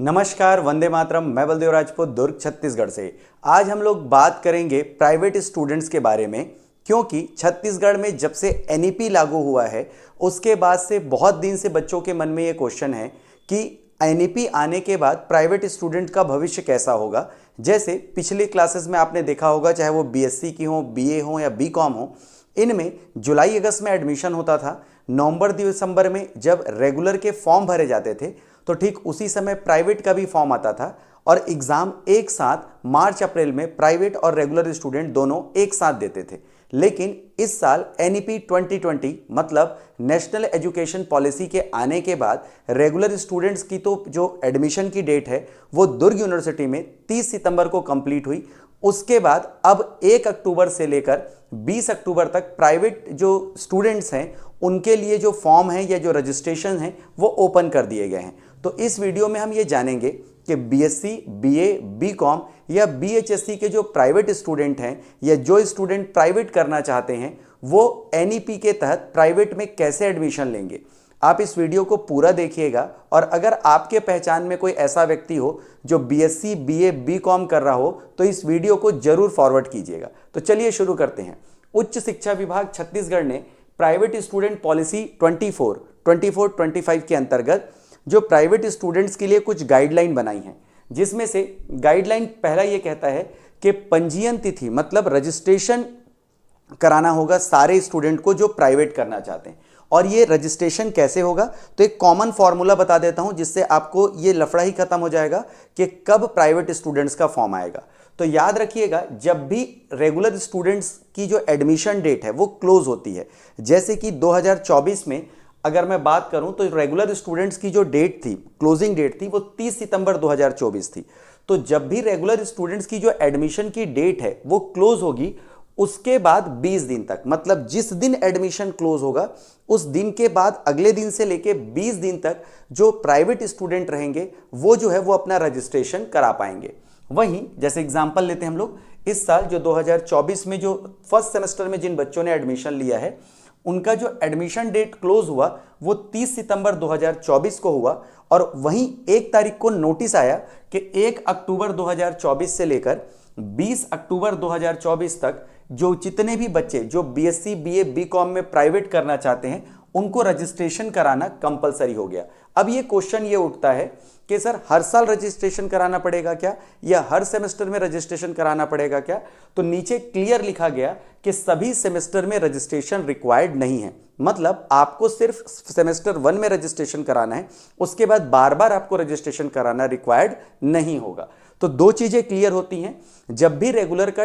नमस्कार, वंदे मातरम। मैं बलदेव राजपूत, दुर्ग छत्तीसगढ़ से। आज हम लोग बात करेंगे प्राइवेट स्टूडेंट्स के बारे में, क्योंकि छत्तीसगढ़ में जब से एनईपी लागू हुआ है उसके बाद से बहुत दिन से बच्चों के मन में ये क्वेश्चन है कि एनईपी आने के बाद प्राइवेट स्टूडेंट का भविष्य कैसा होगा। जैसे पिछली क्लासेस में आपने देखा होगा, चाहे वो बीएससी की हो, बीए हो या बीकॉम हो, इनमें जुलाई अगस्त में एडमिशन होता था। नवंबर दिसंबर में जब रेगुलर के फॉर्म भरे जाते थे तो ठीक उसी समय प्राइवेट का भी फॉर्म आता था और एग्जाम एक साथ मार्च अप्रैल में प्राइवेट और रेगुलर स्टूडेंट दोनों एक साथ देते थे। लेकिन इस साल एनईपी 2020 मतलब नेशनल एजुकेशन पॉलिसी के आने के बाद रेगुलर स्टूडेंट्स की तो जो एडमिशन की डेट है वो दुर्ग यूनिवर्सिटी में 30 सितंबर को कंप्लीट हुई। उसके बाद अब 1 अक्टूबर से लेकर 20 अक्टूबर तक प्राइवेट जो स्टूडेंट्स हैं उनके लिए जो फॉर्म है या जो रजिस्ट्रेशन है वो ओपन कर दिए गए हैं। तो इस वीडियो में हम ये जानेंगे कि बीएससी, बीए, बीकॉम या बीएचएससी के जो प्राइवेट स्टूडेंट हैं या जो स्टूडेंट प्राइवेट करना चाहते हैं वो एनईपी के तहत प्राइवेट में कैसे एडमिशन लेंगे। आप इस वीडियो को पूरा देखिएगा और अगर आपके पहचान में कोई ऐसा व्यक्ति हो जो बीएससी, बीए, बीकॉम कर रहा हो तो इस वीडियो को जरूर फॉरवर्ड कीजिएगा। तो चलिए शुरू करते हैं। उच्च शिक्षा विभाग छत्तीसगढ़ ने प्राइवेट स्टूडेंट पॉलिसी 24-25 के अंतर्गत जो प्राइवेट स्टूडेंट्स के लिए कुछ गाइडलाइन बनाई हैं, जिसमें से गाइडलाइन पहला ये कहता है कि पंजीयन तिथि मतलब रजिस्ट्रेशन कराना होगा सारे स्टूडेंट को जो प्राइवेट करना चाहते हैं। और ये रजिस्ट्रेशन कैसे होगा, तो एक कॉमन फॉर्मूला बता देता हूं जिससे आपको ये लफड़ा ही खत्म हो जाएगा कि कब प्राइवेट स्टूडेंट्स का फॉर्म आएगा। तो याद रखिएगा, जब भी रेगुलर स्टूडेंट्स की जो एडमिशन डेट है वो क्लोज होती है, जैसे कि 2024 में अगर मैं बात करूं तो रेगुलर स्टूडेंट्स की जो डेट थी, क्लोजिंग डेट थी, वो 30 सितंबर 2024 थी। तो जब भी रेगुलर स्टूडेंट्स की जो एडमिशन की डेट है वो क्लोज होगी, उसके बाद 20 दिन तक, मतलब जिस दिन एडमिशन क्लोज होगा उस दिन के बाद अगले दिन से लेके 20 दिन तक जो प्राइवेट स्टूडेंट रहेंगे वो जो है वो अपना रजिस्ट्रेशन करा पाएंगे। वहीं जैसे एग्जांपल लेते हैं हम लोग, इस साल जो 2024 में जो फर्स्ट सेमेस्टर में जिन बच्चों ने एडमिशन लिया है उनका जो एडमिशन डेट क्लोज हुआ वो 30 सितंबर 2024 को हुआ और वहीं 1 तारीख को नोटिस आया कि 1 अक्टूबर 2024 से लेकर 20 अक्टूबर 2024 तक जो जितने भी बच्चे जो बीएससी, बीए, बीकॉम में प्राइवेट करना चाहते हैं उनको रजिस्ट्रेशन कराना कंपलसरी हो गया। अब ये क्वेश्चन ये उठता है कि सर हर साल रजिस्ट्रेशन कराना पड़ेगा क्या, या हर सेमेस्टर में रजिस्ट्रेशन कराना पड़ेगा क्या। तो नीचे क्लियर लिखा गया कि सभी सेमेस्टर में रजिस्ट्रेशन रिक्वायर्ड नहीं है, मतलब आपको सिर्फ सेमेस्टर 1 में रजिस्ट्रेशन कराना है, उसके बाद बार बार आपको रजिस्ट्रेशन कराना रिक्वायर्ड नहीं होगा। तो दो चीजें क्लियर होती हैं, जब भी रेगुलर का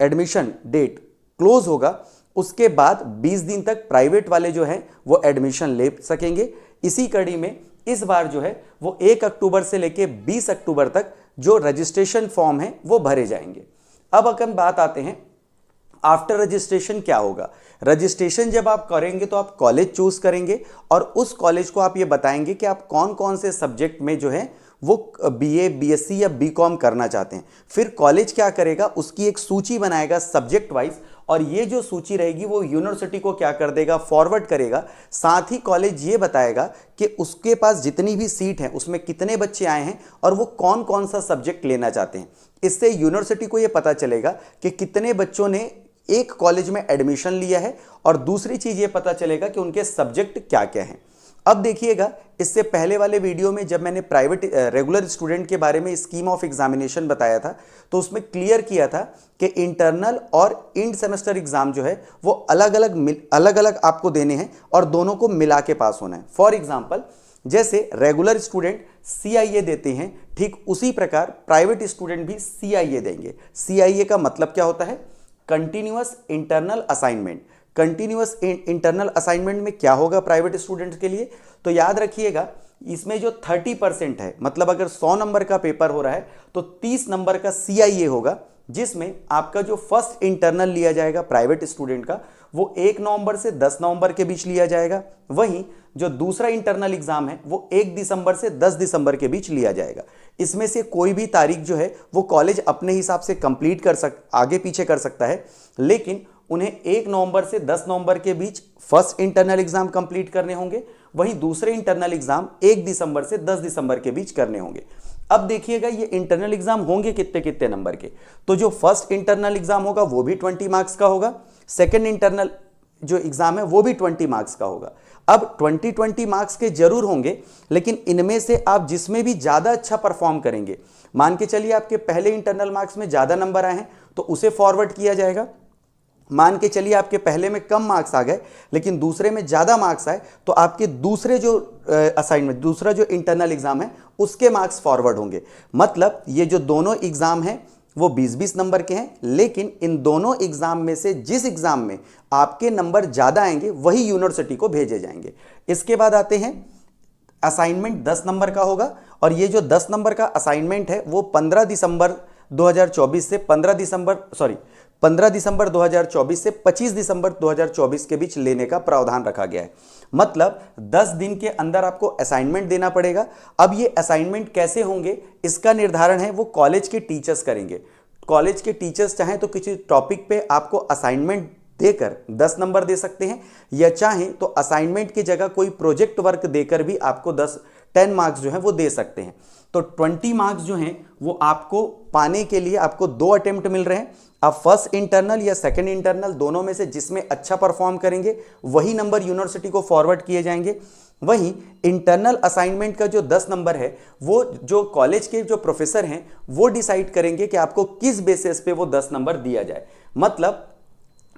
एडमिशन डेट क्लोज होगा उसके बाद 20 दिन तक प्राइवेट वाले जो हैं वो एडमिशन ले सकेंगे। इसी कड़ी में इस बार जो है वो 1 अक्टूबर से लेके 20 अक्टूबर तक जो रजिस्ट्रेशन फॉर्म है वो भरे जाएंगे। अब अगर बात आते हैं आफ्टर रजिस्ट्रेशन क्या होगा। रजिस्ट्रेशन जब आप करेंगे तो आप कॉलेज चूज करेंगे और उस कॉलेज को आप ये बताएंगे कि आप कौन कौन से सब्जेक्ट में जो है वो बीए, बीएससी या बीकॉम करना चाहते हैं। फिर कॉलेज क्या करेगा, उसकी एक सूची बनाएगा सब्जेक्ट वाइज, और ये जो सूची रहेगी वो यूनिवर्सिटी को क्या कर देगा, फॉरवर्ड करेगा। साथ ही कॉलेज ये बताएगा कि उसके पास जितनी भी सीट है उसमें कितने बच्चे आए हैं और वो कौन कौन सा सब्जेक्ट लेना चाहते हैं। इससे यूनिवर्सिटी को ये पता चलेगा कि कितने बच्चों ने एक कॉलेज में एडमिशन लिया है, और दूसरी चीज ये पता चलेगा कि उनके सब्जेक्ट क्या क्या हैं। अब देखिएगा, इससे पहले वाले वीडियो में जब मैंने प्राइवेट रेगुलर स्टूडेंट के बारे में स्कीम ऑफ एग्जामिनेशन बताया था तो उसमें क्लियर किया था कि इंटरनल और इंड सेमेस्टर एग्जाम जो है वो अलग अलग आपको देने हैं और दोनों को मिला के पास होना है। फॉर एग्जाम्पल, जैसे रेगुलर स्टूडेंट सीआईए देते हैं, ठीक उसी प्रकार प्राइवेट स्टूडेंट भी सीआईए देंगे। सीआईए का मतलब क्या होता है, continuous internal assignment. Continuous internal assignment में क्या होगा प्राइवेट स्टूडेंट्स के लिए, तो याद रखिएगा इसमें जो 30% है, मतलब अगर 100 नंबर का पेपर हो रहा है तो 30 नंबर का सीआईए होगा, जिसमें आपका जो फर्स्ट इंटरनल लिया जाएगा प्राइवेट स्टूडेंट का वो 1 नवंबर से 10 नवंबर के बीच लिया जाएगा। वहीं जो दूसरा इंटरनल एग्जाम है वो 1 दिसंबर से 10 दिसंबर के बीच लिया जाएगा। इसमें से कोई भी तारीख जो है वो कॉलेज अपने हिसाब से कंप्लीट आगे पीछे कर सकता है, लेकिन उन्हें 1 नवंबर से 10 नवंबर के बीच फर्स्ट इंटरनल एग्जाम कंप्लीट करने होंगे। वहीं दूसरे इंटरनल एग्जाम 1 दिसंबर से 10 दिसंबर के बीच करने होंगे। अब देखिएगा ये इंटरनल एग्जाम होंगे कितने कितने नंबर के, तो जो फर्स्ट इंटरनल एग्जाम होगा वो भी 20 मार्क्स का होगा, सेकेंड इंटरनल जो एग्जाम है वो भी 20 मार्क्स का होगा। अब 20 मार्क्स के जरूर होंगे, लेकिन इनमें से आप जिसमें भी ज्यादा अच्छा परफॉर्म करेंगे, मान के चलिए आपके पहले इंटरनल मार्क्स में ज्यादा नंबर आए हैं तो उसे फॉरवर्ड किया जाएगा। मान के चलिए आपके पहले में कम मार्क्स आ गए लेकिन दूसरे में ज्यादा मार्क्स आए तो आपके दूसरे जो असाइनमेंट, दूसरा जो इंटरनल एग्जाम है उसके मार्क्स फॉरवर्ड होंगे। मतलब ये जो दोनों एग्जाम हैं वो 20-20 नंबर के हैं, लेकिन इन दोनों एग्जाम में से जिस एग्जाम में आपके नंबर ज्यादा आएंगे वही यूनिवर्सिटी को भेजे जाएंगे। इसके बाद आते हैं असाइनमेंट 10 नंबर का होगा, और ये जो 10 नंबर का असाइनमेंट है वो 15 दिसंबर 2024 से 15 दिसंबर 2024 से 25 दिसंबर 2024 के बीच लेने का प्रावधान रखा गया है। मतलब 10 दिन के अंदर आपको असाइनमेंट देना पड़ेगा। अब ये असाइनमेंट कैसे होंगे इसका निर्धारण है वो कॉलेज के टीचर्स करेंगे। कॉलेज के टीचर्स चाहें तो किसी टॉपिक पे आपको असाइनमेंट देकर 10 नंबर दे सकते हैं, या चाहें तो असाइनमेंट की जगह कोई प्रोजेक्ट वर्क देकर भी आपको 10 मार्क्स जो है वो दे सकते हैं। तो 20 मार्क्स जो हैं वो आपको पाने के लिए आपको 2 अटेम्प्ट मिल रहे हैं। अब फर्स्ट इंटरनल या सेकंड इंटरनल दोनों में से जिसमें अच्छा परफॉर्म करेंगे वही नंबर यूनिवर्सिटी को फॉरवर्ड किए जाएंगे। वहीं इंटरनल असाइनमेंट का जो 10 नंबर है वो जो कॉलेज के जो प्रोफेसर हैं वो डिसाइड करेंगे कि आपको किस बेसिस पे वो 10 नंबर दिया जाए। मतलब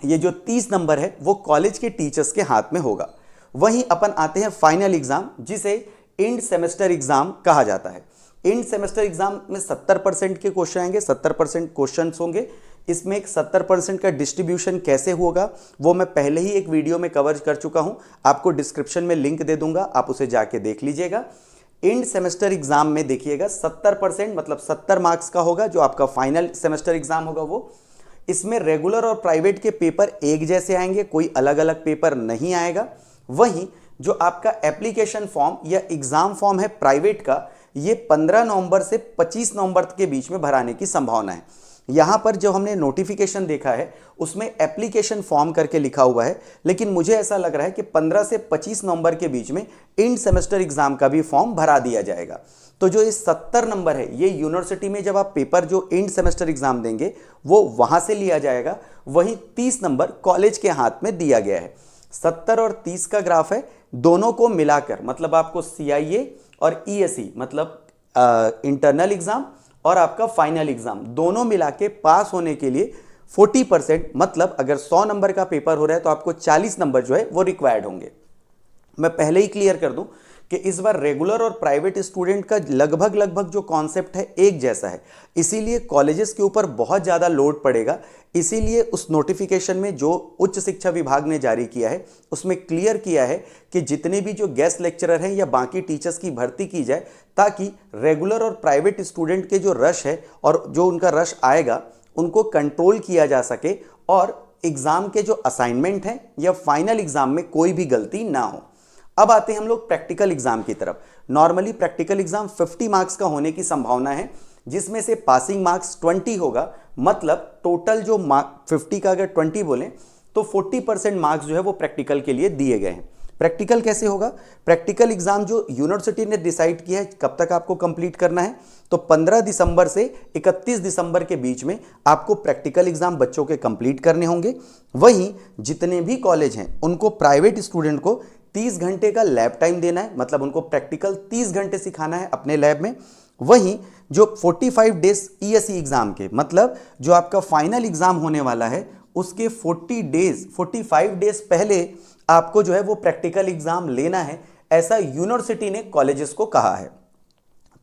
ये जो 30 नंबर है वो कॉलेज के टीचर्स के हाथ में होगा। वहीं अपन आते हैं फाइनल एग्जाम, जिसे एंड सेमेस्टर एग्जाम कहा जाता है। एंड सेमेस्टर एग्जाम में 70% के क्वेश्चन आएंगे, 70% क्वेश्चन होंगे। इसमें एक 70% का डिस्ट्रीब्यूशन कैसे होगा वो मैं पहले ही एक वीडियो में कवर कर चुका हूं, आपको डिस्क्रिप्शन में लिंक दे दूंगा, आप उसे जाके देख लीजिएगा। एंड सेमेस्टर एग्जाम में देखिएगा 70% मतलब 70 मार्क्स का होगा जो आपका फाइनल सेमेस्टर एग्जाम होगा वो। इसमें रेगुलर और प्राइवेट के पेपर एक जैसे आएंगे, कोई अलग अलग पेपर नहीं आएगा। वहीं जो आपका एप्लीकेशन फॉर्म या एग्जाम फॉर्म है प्राइवेट का, ये 15 नवंबर से 25 नवंबर के बीच में भराने की संभावना है। यहां पर जो हमने नोटिफिकेशन देखा है उसमें एप्लीकेशन फॉर्म करके लिखा हुआ है, लेकिन मुझे ऐसा लग रहा है कि 15 से 25 नवंबर के बीच में एंड सेमेस्टर एग्जाम का भी फॉर्म भरा दिया जाएगा। तो जो ये 70 नंबर है ये यूनिवर्सिटी में जब आप पेपर जो एंड सेमेस्टर एग्जाम देंगे वो वहां से लिया जाएगा। वहीं 30 नंबर कॉलेज के हाथ में दिया गया है। 70 और 30 का ग्राफ है, दोनों को मिलाकर मतलब आपको CIA और ESE मतलब इंटरनल एग्जाम और आपका फाइनल एग्जाम दोनों मिला के पास होने के लिए 40% मतलब अगर 100 नंबर का पेपर हो रहा है तो आपको 40 नंबर जो है वो रिक्वायर्ड होंगे। मैं पहले ही क्लियर कर दूं कि इस बार रेगुलर और प्राइवेट स्टूडेंट का लगभग जो कॉन्सेप्ट है एक जैसा है, इसीलिए कॉलेजेस के ऊपर बहुत ज़्यादा लोड पड़ेगा। इसीलिए उस नोटिफिकेशन में जो उच्च शिक्षा विभाग ने जारी किया है उसमें क्लियर किया है कि जितने भी जो गेस्ट लेक्चरर हैं या बाकी टीचर्स की भर्ती की जाए, ताकि रेगुलर और प्राइवेट स्टूडेंट के जो रश है और जो उनका रश आएगा उनको कंट्रोल किया जा सके और एग्ज़ाम के जो असाइनमेंट हैं या फाइनल एग्ज़ाम में कोई भी गलती ना हो। अब आते हैं हम लोग प्रैक्टिकल एग्जाम की तरफ। नॉर्मली प्रैक्टिकल एग्जाम 50 मार्क्स का होने की संभावना है, जिसमें से पासिंग मार्क्स 20 होगा। मतलब टोटल जो 50 का अगर 20 बोलें तो 40% मार्क्स जो है वो प्रैक्टिकल के लिए दिए गए हैं। प्रैक्टिकल कैसे होगा? प्रैक्टिकल एग्जाम जो यूनिवर्सिटी ने डिसाइड किया है कब तक आपको कंप्लीट करना है, तो 15 दिसंबर से 31 दिसंबर के बीच में आपको प्रैक्टिकल एग्जाम बच्चों के कंप्लीट करने होंगे। वहीं जितने भी कॉलेज हैं उनको प्राइवेट स्टूडेंट को 30 घंटे का लैब टाइम देना है, मतलब उनको प्रैक्टिकल 30 घंटे सिखाना है अपने लैब में। वहीं जो 45 डेज ESE एग्जाम के मतलब जो आपका फाइनल एग्जाम होने वाला है उसके 45 डेज पहले आपको जो है वो प्रैक्टिकल एग्जाम लेना है, ऐसा यूनिवर्सिटी ने कॉलेजेस को कहा है।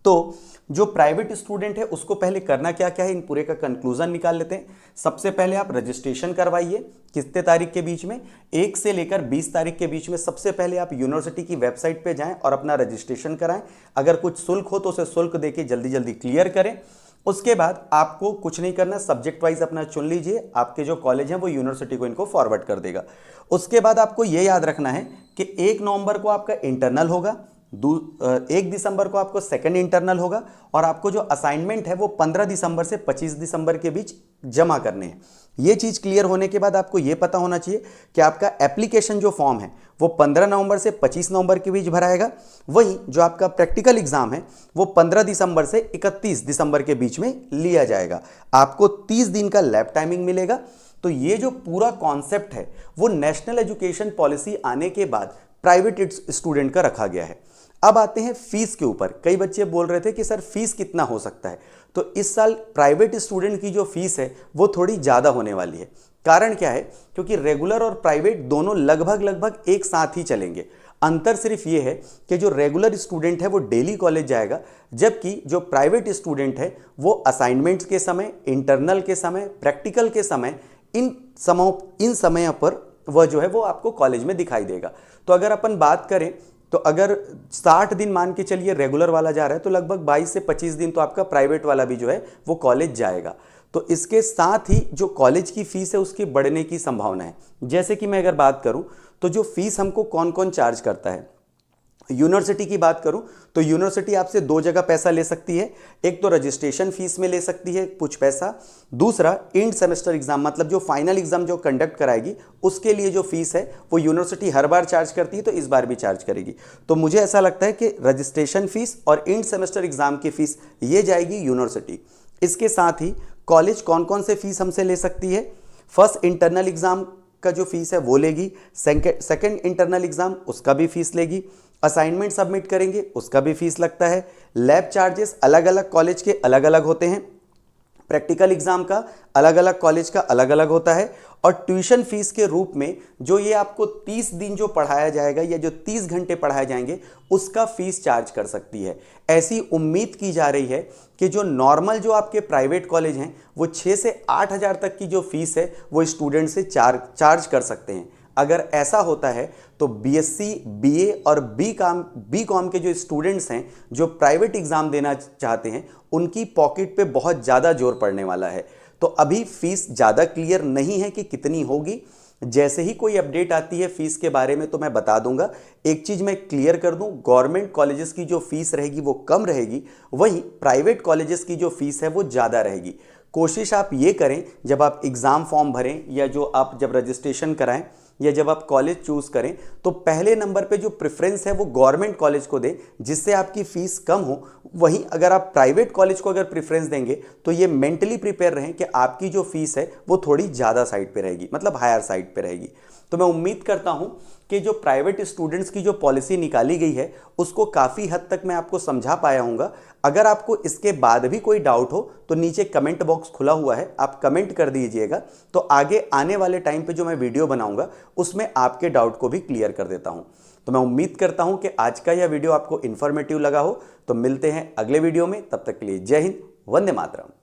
तो जो प्राइवेट स्टूडेंट है उसको पहले करना क्या क्या है, इन पूरे का कंक्लूजन निकाल लेते हैं। सबसे पहले आप रजिस्ट्रेशन करवाइए कितने तारीख के बीच में, 1 से लेकर 20 तारीख के बीच में। सबसे पहले आप यूनिवर्सिटी की वेबसाइट पे जाएं और अपना रजिस्ट्रेशन कराएं। अगर कुछ शुल्क हो तो उसे शुल्क देके जल्दी जल्दी क्लियर करें। उसके बाद आपको कुछ नहीं करना, सब्जेक्ट वाइज अपना चुन लीजिए, आपके जो कॉलेज हैं वो यूनिवर्सिटी को इनको फॉरवर्ड कर देगा। उसके बाद आपको ये याद रखना है कि 1 नवंबर को आपका इंटरनल होगा, 1 दिसंबर को आपको सेकंड इंटरनल होगा और आपको जो असाइनमेंट है वो 15 दिसंबर से 25 दिसंबर के बीच जमा करने हैं। ये चीज़ क्लियर होने के बाद आपको ये पता होना चाहिए कि आपका एप्लीकेशन जो फॉर्म है वो 15 नवंबर से 25 नवंबर के बीच भराएगा। वहीं जो आपका प्रैक्टिकल एग्जाम है वो 15 दिसंबर से 31 दिसंबर के बीच में लिया जाएगा। आपको 30 दिन का लैब टाइमिंग मिलेगा। तो ये जो पूरा कॉन्सेप्ट है वो नेशनल एजुकेशन पॉलिसी आने के बाद प्राइवेट स्टूडेंट का रखा गया है। अब आते हैं फीस के ऊपर। कई बच्चे बोल रहे थे कि सर फीस कितना हो सकता है, तो इस साल प्राइवेट स्टूडेंट की जो फीस है वो थोड़ी ज़्यादा होने वाली है। कारण क्या है? क्योंकि रेगुलर और प्राइवेट दोनों लगभग एक साथ ही चलेंगे। अंतर सिर्फ ये है कि जो रेगुलर स्टूडेंट है वो डेली कॉलेज जाएगा, जबकि जो प्राइवेट स्टूडेंट है वो असाइनमेंट्स के समय, इंटरनल के समय, प्रैक्टिकल के समय, इन समय पर वह जो है वो आपको कॉलेज में दिखाई देगा। तो अगर अपन बात करें तो अगर 60 दिन मान के चलिए रेगुलर वाला जा रहा है तो लगभग 22 से 25 दिन तो आपका प्राइवेट वाला भी जो है वो कॉलेज जाएगा। तो इसके साथ ही जो कॉलेज की फीस है उसकी बढ़ने की संभावना है। जैसे कि मैं अगर बात करूं तो जो फीस हमको कौन कौन चार्ज करता है, यूनिवर्सिटी की बात करूं तो यूनिवर्सिटी आपसे 2 जगह पैसा ले सकती है। एक तो रजिस्ट्रेशन फीस में ले सकती है कुछ पैसा, दूसरा एंड सेमेस्टर एग्जाम मतलब जो फाइनल एग्जाम जो कंडक्ट कराएगी उसके लिए जो फीस है वो यूनिवर्सिटी हर बार चार्ज करती है, तो इस बार भी चार्ज करेगी। तो मुझे ऐसा लगता है कि रजिस्ट्रेशन फीस और एंड सेमेस्टर एग्जाम की फीस ये जाएगी यूनिवर्सिटी। इसके साथ ही कॉलेज कौन कौन से फीस हमसे ले सकती है? फर्स्ट इंटरनल एग्जाम का जो फीस है वो लेगी, सेकंड इंटरनल एग्जाम उसका भी फीस लेगी, असाइनमेंट सबमिट करेंगे उसका भी फीस लगता है, लैब चार्जेस अलग अलग कॉलेज के अलग अलग होते हैं, प्रैक्टिकल एग्जाम का अलग अलग कॉलेज का अलग अलग होता है, और ट्यूशन फीस के रूप में जो ये आपको 30 दिन जो पढ़ाया जाएगा या जो 30 घंटे पढ़ाए जाएंगे उसका फीस चार्ज कर सकती है। ऐसी उम्मीद की जा रही है कि जो नॉर्मल जो आपके प्राइवेट कॉलेज हैं वो 6 से 8 हज़ार तक की जो फीस है वो स्टूडेंट से चार्ज कर सकते हैं। अगर ऐसा होता है तो बीएससी, बीए और बीकॉम के जो स्टूडेंट्स हैं जो प्राइवेट एग्जाम देना चाहते हैं उनकी पॉकेट पे बहुत ज़्यादा जोर पड़ने वाला है। तो अभी फीस ज़्यादा क्लियर नहीं है कि कितनी होगी। जैसे ही कोई अपडेट आती है फीस के बारे में तो मैं बता दूंगा। एक चीज़ मैं क्लियर कर दूं, गवर्नमेंट कॉलेजेस की जो फीस रहेगी वो कम रहेगी, वहीं प्राइवेट कॉलेजेस की जो फीस है वो ज़्यादा रहेगी। कोशिश आप ये करें जब आप एग्ज़ाम फॉर्म भरें या जो आप जब रजिस्ट्रेशन कराएं या जब आप कॉलेज चूज़ करें तो पहले नंबर पे जो प्रेफरेंस है वो गवर्नमेंट कॉलेज को दें जिससे आपकी फ़ीस कम हो। वहीं अगर आप प्राइवेट कॉलेज को अगर प्रेफरेंस देंगे तो ये मेंटली प्रिपेयर रहें कि आपकी जो फीस है वो थोड़ी ज़्यादा साइड पे रहेगी, मतलब हायर साइड पे रहेगी। तो मैं उम्मीद करता हूं कि जो प्राइवेट स्टूडेंट्स की जो पॉलिसी निकाली गई है उसको काफ़ी हद तक मैं आपको समझा पाया हूँगा। अगर आपको इसके बाद भी कोई डाउट हो तो नीचे कमेंट बॉक्स खुला हुआ है, आप कमेंट कर दीजिएगा। तो आगे आने वाले टाइम पे जो मैं वीडियो बनाऊंगा उसमें आपके डाउट को भी क्लियर कर देता हूं। तो मैं उम्मीद करता हूं कि आज का यह वीडियो आपको इन्फॉर्मेटिव लगा हो। तो मिलते हैं अगले वीडियो में, तब तक के लिए जय हिंद, वंदे मातरम।